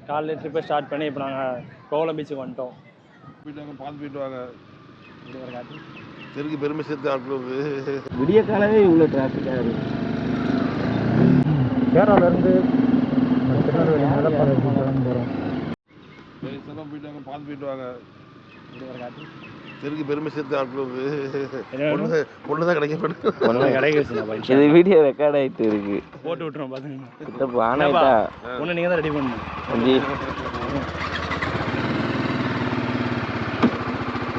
காலையில் ட்ரிப்பை ஸ்டார்ட் பண்ணி இப்போ நாங்கள் கோவளம் பீச்சுக்கு வந்துட்டோம். போயிட்டு வாங்க, பார்த்து போயிட்டு வாங்க. இப்படி ஒரு காட்டு தெருக்கு பெருமை சேர்த்து ஆட்களுக்கு விடிய காலவே இவ்வளோ டிராஃபிக்காக இருக்குது. கேரளாவிலேருந்து திருநெல்வேலி மேலப்பாளையம் கிளம்புறோம். வயசெல்லாம் போயிட்டு வாங்க, பார்த்து போயிட்டு வாங்க. இப்படி ஒரு காட்டு தெருக்கு பெருமை சேர்த்து ஆட்களுக்கு பொண்ணு தான் கிடைக்க கிடைக்க இது வீடியோ ரெக்கார்ட் ஆகிட்டு இருக்கு. போட்டு விட்டுறோம் பார்த்துங்க. இப்போ ஆனாயிட்டா ஒன்று நீங்கள் தான் ரெடி பண்ணணும்.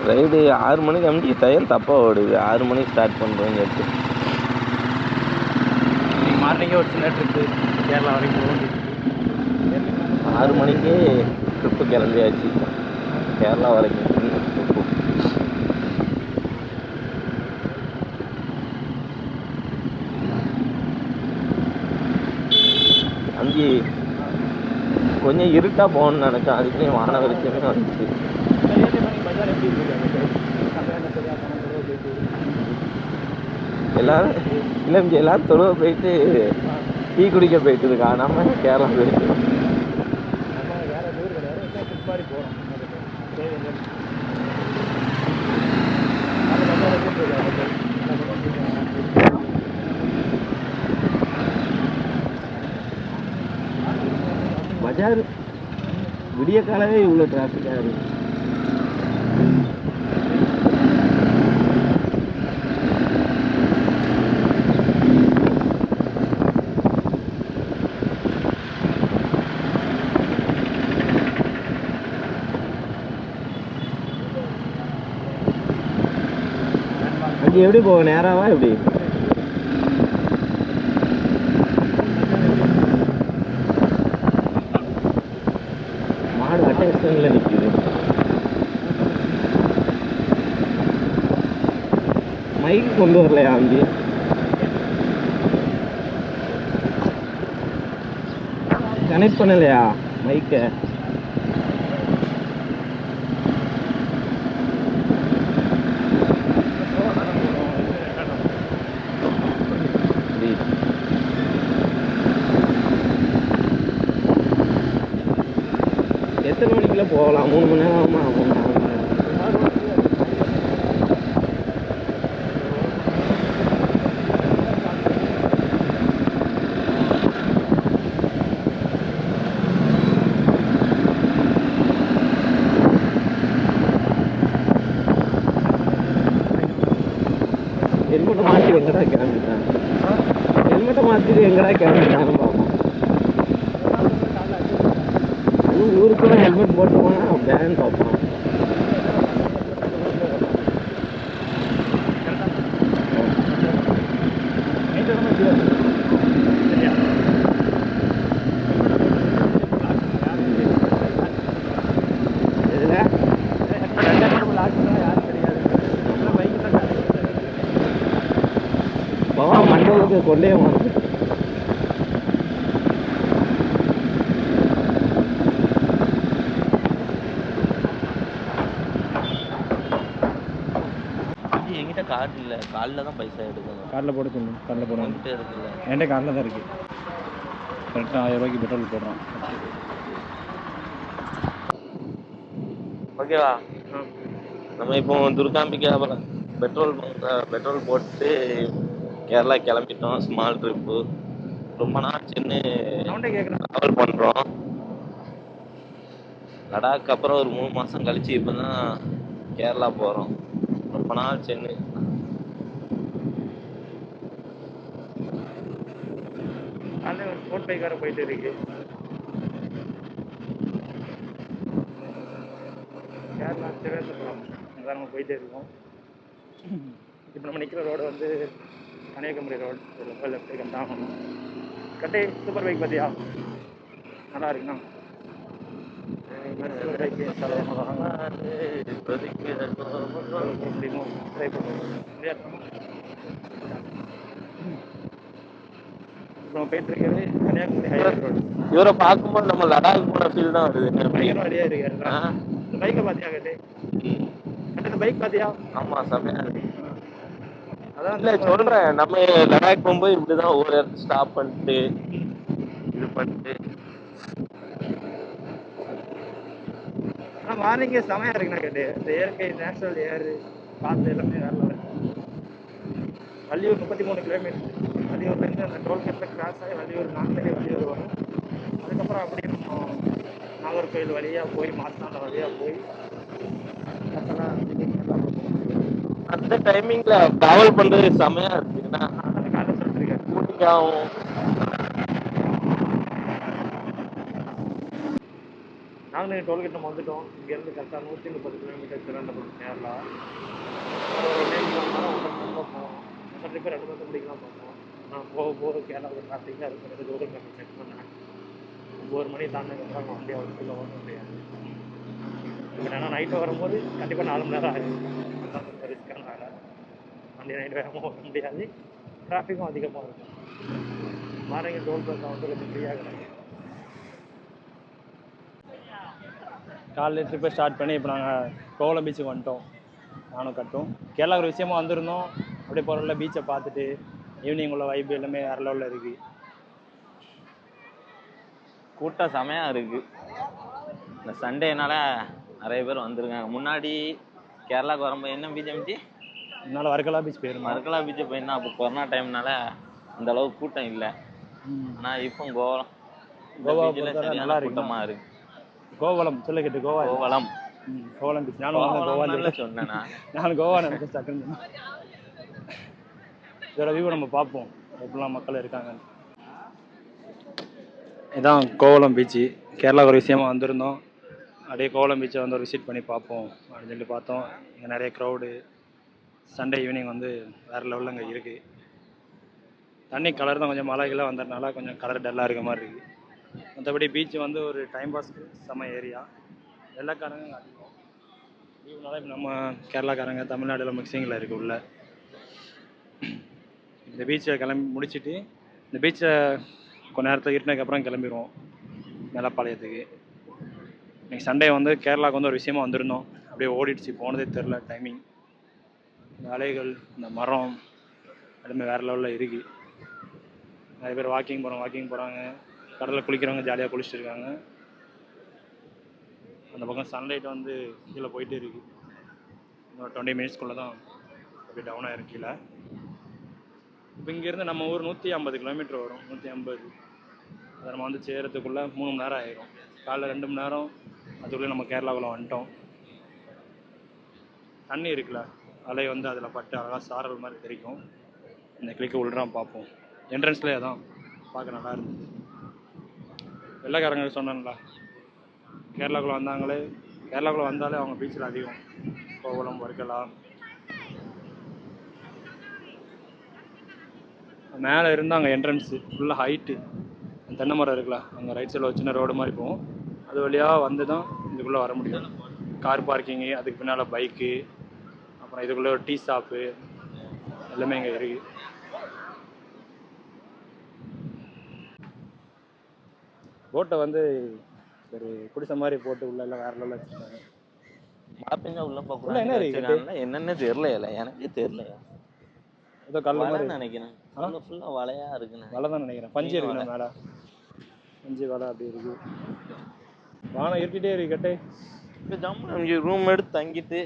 ரைடு 6 மணிக்கு அமுட்டி டயம் தப்பாக ஓடுது. 6 மணிக்கு ஸ்டார்ட் பண்ணுறோன்னு சொல்லிட்டு இன்னைக்கு மார்னிங்கே ஒரு சின்ன ட்ரிப்பு கேரளா வரைக்கும் போக 6 மணிக்கு ட்ரிப்பு கிளம்பியாச்சு. கேரளா வரைக்கும் அங்கே கொஞ்சம் இருட்டாக போகணும்னு நினச்சேன். அதுக்குள்ளேயும் வான வெளிச்சமே வந்துச்சு. எல்லாரும் இல்லை இங்கே எல்லாரும் தொழுவ போயிட்டு டீ குடிக்க போயிட்டு இருக்கா. நம்ம கேரளா போயிட்டு பஜார் விடிய காலவே இவ்வளோ டிராஃபிக்காக இருக்குது. அங்கே எப்படி போக நேராவா எப்படி? மாடு அட்டை எக்ஸ்டன்ல நிற்குது. மைக்கு கொண்டு வரலையா? அங்கே கனெக்ட் பண்ணலையா மைக்கை? எத்தனை மணிக்குள்ள போகலாம்? 3 மணி நேரம் ஆகுமா? 3 மணி நேரம். ஹெல்மெட்டை மாற்றி எங்கடா கிளம்பிட்டான்? ஹெல்மெட்டை மாற்றிட்டு எங்கடா கிளம்பிட்டான்னு பார்ப்போம். ஊருக்குள்ள ஹெல்மெட் போட்டு போனால் பேன் பார்ப்போம். மண்டலுக்கு கொண்டே வந்து என்கிட்ட கார்டு இல்லை. காலில் தான் பைசா எடுக்கணும். கார்டில் போட சொல்லணும். கார்டில் போட வந்துட்டு இருக்குல்ல. என்கிட்ட கார்டில் தான் இருக்குது. கரெக்டாக 1000 ரூபாய்க்கு பெட்ரோல் போடுறோம். ஓகேவா? நம்ம இப்போ துர்காம்பிக்கு அப்புறம் பெட்ரோல் போட்டு கேரளா கிளம்பிட்டோம். Small trip. ரொம்ப நாள் சென்னை ட்ராவல் பண்ணுறோம். லடாக் அப்புறம் ஒரு 3 மாதம் கழிச்சு இப்போ தான் கேரளா போகிறோம். ரொம்ப நாள் சென்னை. காலையில் ஒரு ஸ்போர்ட் பைக் வேறு போயிட்டு இருக்கு. கேரளா திருவேந்திரபுரம் அதான் நம்ம போயிட்டே இருக்கோம். இப்போ நம்ம நிற்கிற ரோடு வந்து கன்னியாகுமரி ரோடு. ரொம்ப லெஃப்ட் கட் ஆகணும். கட்டை சூப்பர் பைக் பார்த்தியா? நல்லா இருக்குண்ணா. சூப்பர் பைக்கு முடியுமோ ட்ரை பண்ணுவோம். இப்போ போயிட்டு இருக்கிறது கன்னியாகுமரி ஹைவே ரோடு. இவரை பார்க்கும்போது நம்ம லடாக் போன ஃபீல் தான் வருது. பயங்கரமாக ரெடியாக இருக்காரு. இந்த பைக்கை பார்த்தியா? கட்டு இந்த பைக் பார்த்தியா? ஆமாம், செம்மையாக இருக்கு. அதான் இல்லை சொல்கிறேன், நம்ம லடாக் போகும்போது இப்படி தான் ஒவ்வொரு இடத்துல ஸ்டாப் பண்ணிட்டு இது பண்ணிட்டு மார்னிங்கே செமையாக இருக்குண்ணா கேட்டு இந்த இயற்கை நேச்சுரல் ஏர் காற்று எல்லாமே வேற level. வள்ளியூர் 33 கிலோமீட்டர். வள்ளியூர்லேருந்து அந்த டோல்கேட்டில் கிராஸ் ஆகி வள்ளியூர் நாங்களே வள்ளியூர் வரும். அதுக்கப்புறம் அப்படியே நம்ம நாகர்கோயில் வழியாக போய் மாசான வழியாக போய் அந்த டைமிங்ல டிராவல் பண்றது செமையா இருக்குன்னா அந்த காலையில் சொல்லிருக்கேன். கூட்டிங்காகவும் நாங்கள் டோல்கேட் நம்ம வந்துட்டோம். இங்கேருந்து கரெக்டாக 130 கிலோமீட்டர் திருவனந்தபுரம் கேரளா. போவோம் ட்ரிப்பை 2 மாதம் முடிக்கலாம் பார்த்தோம். நான் போக போக கேரளாவில் டிராஃபிக்காக இருக்கிறது ரோடு நம்ம செக் பண்ணேன். 9 மணி தாண்டினதுக்கப்புறம் நம்ம வண்டியை அவருக்குள்ளே ஓட முடியாது. இப்போ ஏன்னா நைட்டு வரும்போது கண்டிப்பாக 4 மணி நேரம் ஆகும். அதுதான் கொஞ்சம் ரிஸ்க்கான வேலை. வண்டி நைட்டு வேகமாக ஓட முடியாது. டிராஃபிக்கும் அதிகமாக இருக்கும். மார்னிங் டோல் பிளாஸா வந்து கொஞ்சம் ஃப்ரீயாக கிடைக்கும். காலையில் ட்ரிப்பை ஸ்டார்ட் பண்ணி இப்போ நாங்கள் கோவளம் பீச்சுக்கு வந்துட்டோம். நானும் கட்டும் கேரளா ஒரு விஷயமா வந்திருந்தோம். அப்படியே போகிறல பீச்சை பார்த்துட்டு ஈவினிங் உள்ள வைப்பு எல்லாமே வேற லெவலில் இருக்குது. கூட்டம் செமையா இருக்கு. இந்த சண்டேனால நிறைய பேர் வந்திருக்காங்க. முன்னாடி கேரளாவுக்கு வரும்போது என்ன பீச் அமைச்சு அதனால வர்க்கலா பீச் போயிருந்தோம். மரக்கலா பீச்சை போயிருந்தா அப்போ கொரோனா டைம்னால அந்த அளவுக்கு கூட்டம் இல்லை. ஆனால் இப்போ கோவா நல்லா கூட்டமா இருக்கு. கோவளம் சொல்லிக்கிட்டு கோவளம் கோவளம் பீச். நானும் கோவா சொன்னேன். நானும் கோவா நினைச்சேன் டக்குன்னு. இதோட வியூ நம்ம பார்ப்போம் எப்படிலாம் மக்கள் இருக்காங்க. இதான் கோவளம் பீச்சு. கேரளா ஒரு விஷயமா வந்திருந்தோம். அப்படியே கோவளம் பீச்சை வந்து ஒரு விசிட் பண்ணி பார்ப்போம் அப்படின்னு சொல்லி பார்த்தோம். இங்கே நிறைய க்ரௌடு. சண்டே ஈவினிங் வந்து வேறு லெவலில் இங்கே இருக்குது. தண்ணி கலர் தான் கொஞ்சம் மழைகளாக வந்ததுனால கொஞ்சம் கலர் டல்லாக இருக்க மாதிரி இருக்குது. மற்றபடி பீச்சு வந்து ஒரு டைம் பாஸ்க்கு செம்ம ஏரியா. வெள்ளைக்காரங்க அதிகம். லீவுனால இப்போ நம்ம கேரளாக்காரங்க தமிழ்நாடுல மிக்சிங்கில் இருக்குது உள்ள. இந்த பீச்சை கிளம்பி முடிச்சுட்டு இந்த பீச்சை கொஞ்ச நேரத்தில் இருட்டினதுக்கப்புறம் கிளம்பிடுவோம் மேலப்பாளையத்துக்கு. இன்னைக்கு சண்டே வந்து கேரளாவுக்கு வந்து ஒரு விஷயமா வந்திருந்தோம். அப்படியே ஓடிடுச்சு, போனதே தெரில டைமிங். இந்த அலைகள், இந்த மரம் எல்லாமே வேறு லெவலில் இருக்குது. நிறைய பேர் வாக்கிங் போகிறாங்க. கடலில் குளிக்கிறவங்க ஜாலியாக குளிச்சுட்டு இருக்காங்க. அந்த பக்கம் சன்லைட் வந்து கீழே போயிட்டே இருக்குது. இன்னொரு 20 மினிட்ஸ்க்குள்ளே தான் அப்படியே டவுன் ஆகிருக்கு கீழே. இப்போ இங்கேருந்து நம்ம ஊர் 150 கிலோமீட்டர் வரும். 150 அதை நம்ம வந்து சேரத்துக்குள்ளே 3 மணி நேரம் ஆகிடும். காலைல 2 மணி நேரம் அதுக்குள்ளே நம்ம கேரளாவுக்குள்ளே வந்துட்டோம். தண்ணி இருக்குல்ல, அலை வந்து அதில் பட்டு அழகாக சாரல் மாதிரி தெரிக்கும். இந்த கிளிக்கு உள்ளான் பார்ப்போம். என்ட்ரன்ஸ்லேயே தான் பார்க்க நல்லா இருந்தது. வெள்ளைக்காரங்க சொன்னாங்களா கேரளாக்குள்ளே வந்தாலே அவங்க பீச்சில் அதிகம். கோவளம், வர்க்கலா. மேலே இருந்து அங்கே என்ட்ரன்ஸு ஃபுல்லாக ஹைட்டு. தென்னை மரம் இருக்குல்ல, அங்கே ரைட் சைடில் ஒரு சின்ன ரோடு மாதிரி போகும். அது வழியாக வந்து தான் இதுக்குள்ளே வர முடியும். கார் பார்க்கிங்கு, அதுக்கு பின்னால் பைக்கு, அப்புறம் இதுக்குள்ளே ஒரு டீ ஷாப்பு எல்லாமே இங்கே இருக்குது. போட்டை வந்து ஒரு குடிசை மாதிரி போட்டு உள்ள எல்லாம் வேற லெவலில் வச்சுருக்காங்க. மழை பெஞ்சா உள்ள உள்ள போகக்கூடாது. என்ன இருக்கு? என்னன்னு தெரியல, எனக்கே தெரியல. ஏதோ கல்ல மாதிரி நினைக்கிறேன். ஃபுல்லா வலையா இருக்குண்ணே. வலை தான் நினைக்கிறேன். பஞ்சு இருக்குண்ணா மேலே. பஞ்சு வலை அப்படி இருக்கு. வானம் இருக்கிட்டே இருக்கு கட்டே. இப்போ ஜம்மு ரூம் எடுத்து தங்கிட்டு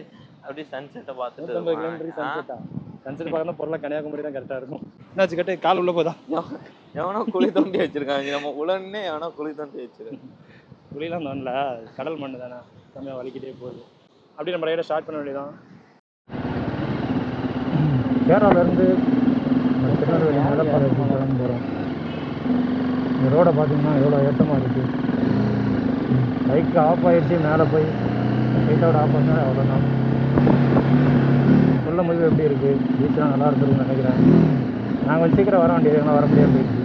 அப்படியே சன்செட்டை பார்த்துட்டு 150 கிலோமீட்டர் சன்செட்டா? சன்செட் பார்க்கணும் பொருளாக கன்னியாகுமரி தான் கரெக்டாக இருக்கும். என்னாச்சு கட்டே, கால் உள்ள போதா? எவனோ குழி தோண்டி வச்சிருக்காங்க. நம்ம உடனே எவனோ குழி தோண்டி வச்சிருக்காங்க. குழிலாம் தோண்டல, கடல் மண்ணு தானே, கம்மியாக வலிக்கிட்டே போகுது. அப்படி நம்ம ரைடை ஸ்டார்ட் பண்ண வேண்டியதான். கேரளாவிலேருந்து திருநெல்வேலி மேலப்பாளையத்துக்கு கிளம்பி போகிறோம். இந்த ரோடை பார்த்தீங்கன்னா எவ்வளோ ஏற்றமாக இருக்குது. பைக்கு ஆஃப் ஆகிடுச்சு. மேலே போய் சைட்டோட ஆஃப் பண்ணால் அவ்வளோதான். சொல்ல முடிவு எப்படி இருக்குது? பீச்லாம் நல்லா இருக்குதுன்னு நினைக்கிறேன். நாங்கள் கொஞ்சம் சீக்கிரம் வர வேண்டியது, எங்கன்னா வர முடியாது போயிடுச்சு.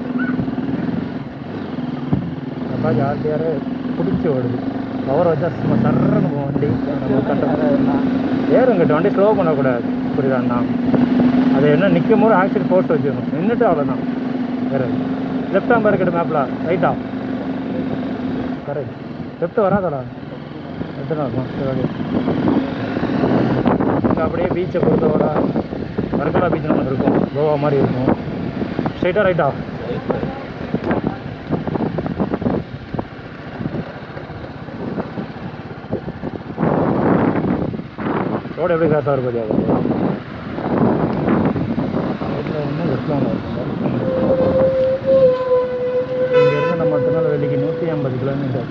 அப்பா ஜாலியாக பிடிச்சி ஓடுது. பவர் வச்சா சும்மா சர்றன்னு போவோம் வண்டி. ஏறுங்கிட்ட வண்டி ஸ்லோ பண்ணக்கூடாது, புரியுதாண்ணா? அது என்ன நிற்கும் போது ஆக்சிடென்ட் போட்டு வச்சுக்கணும். நின்றுட்டு அவ்வளோதான். வேறு லெஃப்ட் ஹேம்பர் இருக்கட்டும். மேப்பில் ரைட்டா? கரெக்ட். லெஃப்ட் வராதடா, லெஃப்ட் தான் இருக்கும். சரி, அப்படியே பீச்சை பொறுத்தவரை வர்க்கலா பீச் நம்ம இருக்கும், கோவா மாதிரி இருக்கும். ஸ்ட்ரைட்டாக ரைட்டா? ரோடு எப்படி கிராஸ் ஆகிற பார்த்தியா இன்னும் லெஃப்ட்லாம் இங்கேருந்து நம்ம திருநெல்வேலிக்கு 150 கிலோமீட்டர்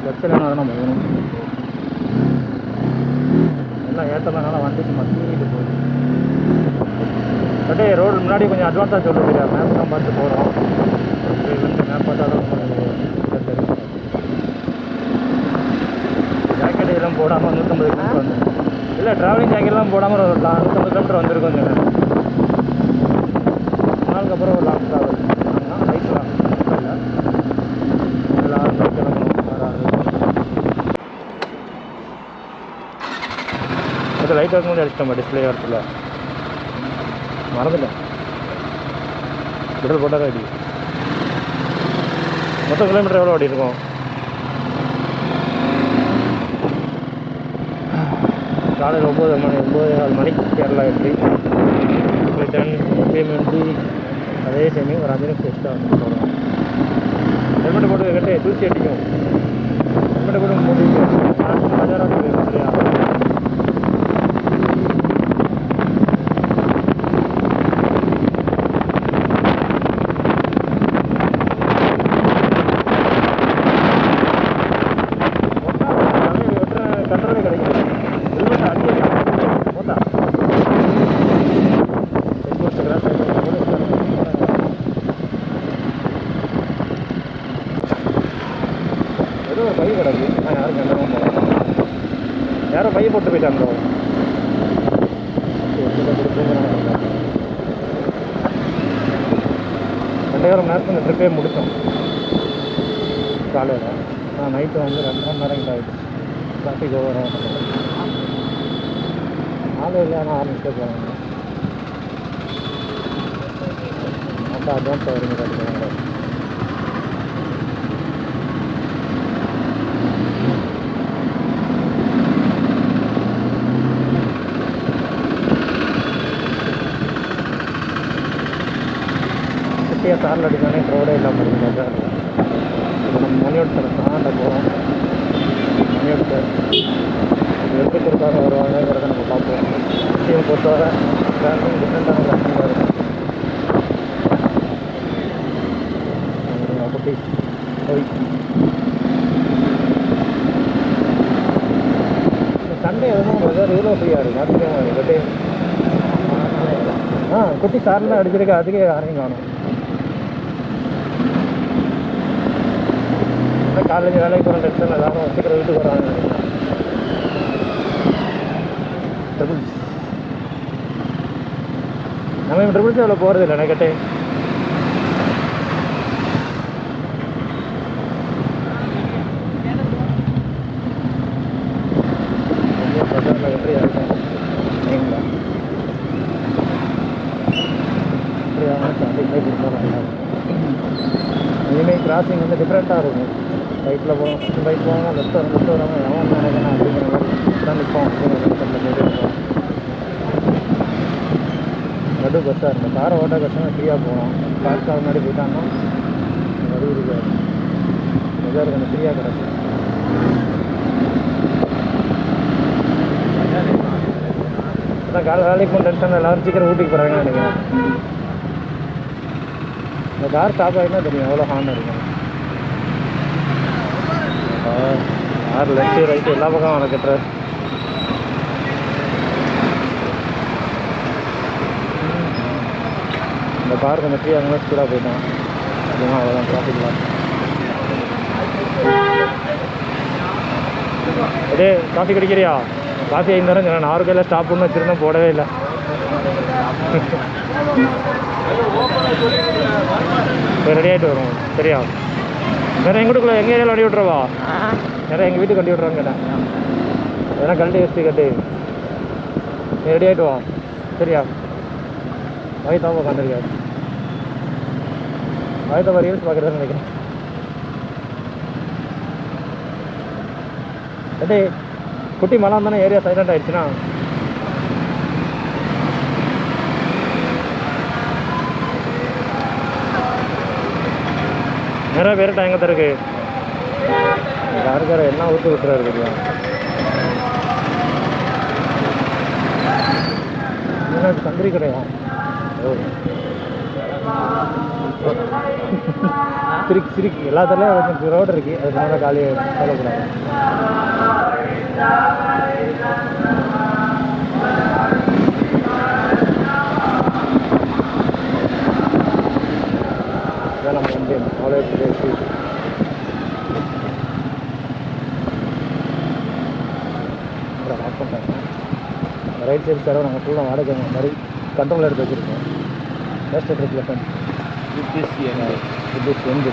லெஃப்டில் தான் நம்ம போகணும். எல்லாம் ஏற்றதுனால வண்டி சும்மா தூங்கிட்டு போகுது. பட் ரோடு முன்னாடி கொஞ்சம் அட்வான்ஸாக சொல்லுது. மேப் தான் பார்த்து போகிறோம். மேப் பார்த்தா தான் ஜாக்கெட் இதெல்லாம் போடாமல் 150 கிலோமீட்டர் வந்து இல்லை ட்ராவலிங் ஜாக்கெட்லாம் போடாமல் ஒரு 150 கிலோமீட்டர் வந்திருக்கோம். நாளுக்கு அப்புறம் ஒரு லாங் ட்ராவல் பைக் லாங் இல்லை அதில் 6 பைக் கிளம்பணும். 6 லைட் ஒர்க் மட்டும் அடிச்சிட்டோம் டிஸ்பிளே இடத்துல மறந்துட்டேன். பெட்ரோல் போட்டால் தான் அடி. மொத்தம் கிலோமீட்டர் எவ்வளோ ஓடி இருக்கும்? காலையில் 9 மணிக்கு கேரளா என்ட்ரி. ரிட்டர்ன் பேமெண்ட்டு அதே சமயம் ஒரு 5 நிமிஷம் எக்ஸ்ட்ரா வந்து போகிறோம். ஹெல்மெட்டை போட்டு கட்டே தூசி அடிக்கும். ஹெல்மெட்டை போட்டு போட்டு பஜாராக சரியா பை கிடக்கு. நான் யாரும் கண்டனமும் போகிறேன். யாரோ பையை போட்டு போயிட்டாங்க. 2 மணி நேரத்தில் இந்த ட்ரிப்பே முடித்தோம் காலையில். நான் நைட்டு வந்து 2 மணி நேரம் கிட்ட ஆகிடுச்சு. டிராஃபிக் ஓவர் ஆளே இல்லை. ஆனால் 6 நிமிஷம் போகிறாங்க. அப்போ அட்வான்ஸ் வருங்க காட்டுறாங்க. சாரில் அடித்தானே ரோடே இல்லாமல் இருக்குங்க சார். இப்போ நம்ம மணியோட்டத்தில் தாண்ட போகிறோம். மணியோட்டத்தை எப்படி கொடுத்தாங்க வருவாங்கிறத நம்ம பார்ப்போம். விஷயம் பொறுத்தவரை டிராஃபிக் டிஃப்ரெண்ட்டான கஷ்டமாக இருக்கும். குட்டி சண்டே எதுவும் வெதர் இவ்வளோ ஃப்ரீயாக இருக்குது. ஆச்சரியமாக இருக்குது. குட்டி சாரில் அடிச்சிருக்க அதுக்கே யாரையும் காணும். காலேஜ் வேலைக்கு போகிற டென்ஷன் எல்லாரும் சீக்கிரம் வீட்டுக்கு வராங்க. நம்ம இப்போ ட்ரிபிள்ஸ் அவ்வளோ போகிறது இல்லை எனக்கிட்டே. பஜாரில் என்ட்ரி ஆகிட்டோம். சரிங்களா என்ட்ரி ஆகணும். ஸ்டார்டிங்லேயே கொடுத்தோம். இனிமேல் கிராசிங் வந்து டிஃப்ரெண்ட்டாக இருக்கும். பைக்கில் போகிறோம். ஃபஸ்ட்டு பைக் போவாங்க. லெஃப்ட் வராமல் எவன் நினைக்கிறேன் அப்படிங்கிற மாதிரி தான் நிற்போம். போயிட்டு நடு பஸ்ஸாக இருக்கும். காரை ஓட்ட கஷ்டமாக ஃப்ரீயாக போகணும். கார் முன்னாடி போயிட்டாங்கன்னா வழி இருக்காது. பஜார் கொஞ்சம் ஃப்ரீயாக கிடக்கும். அதான் காலை வேலைக்கு போன டென்ஷன் எல்லோரும் சீக்கிரம் ஊட்டிக்கு போகிறாங்கன்னு நினைக்கிறேன். இந்த கார் ஸ்டாப் ஆகினா தெரியும் எவ்வளோ ஹார்ன் இருக்கும். கார் லெஃப்ட்டு ரைட்டு எல்லா பக்கம் அவனை கட்டுறாரு. இந்த கார் கொஞ்சம் ஃப்ரீயாக இருந்தால் ஸ்பீடாக போயிட்டான். அப்படின்னா அவ்வளோதான் டிராஃபிக்லாம். அதே காஃபி குடிக்கிறியா? காஃபி 5 நேரம் நான் 6 கையில் ஸ்டாப் பண்ணு வச்சுருந்தேன். போடவே இல்லை. ரெடி ஆகிட்டு வரும். சரியா? வேறு எங்கிட்டுக்குள்ள எங்கள் ஏரியாவில் வண்டி விட்றவா? வேறு எங்கள் வீட்டுக்கு வண்டி விட்றான்னு கேட்டேன். எதனா கழட்டி வச்சு கட்டு நீ ரெடி ஆகிட்டு வா. சரியா? வாய்த்தாவும் உட்காந்துருக்காரு. வாய்த்தாவா ரீல்ஸ் பார்க்குறதுன்னு நினைக்கிறேன். கட்டி குட்டி மழை வந்தானே ஏரியா சைலண்ட் ஆகிடுச்சுன்னா நிறைய பேர்கிட்ட எங்கே தான் இருக்கு. யாருக்கார என்ன ஊற்றி விட்டுறாரு தெரியும். ஏன்னா இது சங்கரி கிடையாது. சிரிக்கு சிரிக்கு எல்லா தரலையும் கொஞ்சம் ரோடு இருக்குது, அதுக்கு காலியாக சொல்லக்கூடாது. இதான் நம்ம வண்டி அவ்வளோ பேசி வாக் பண்ணிட்டாங்க. ரைட் சைடு தடவை நாங்கள் ஃபுல்லாக வாடகை மாதிரி கண்ட்ரோலில் எடுத்து வச்சுருக்கோம். ஃபர்ஸ்ட் ட்ரிப்பில் ஃப்ரெண்ட்ஸ் இது இது எண்டு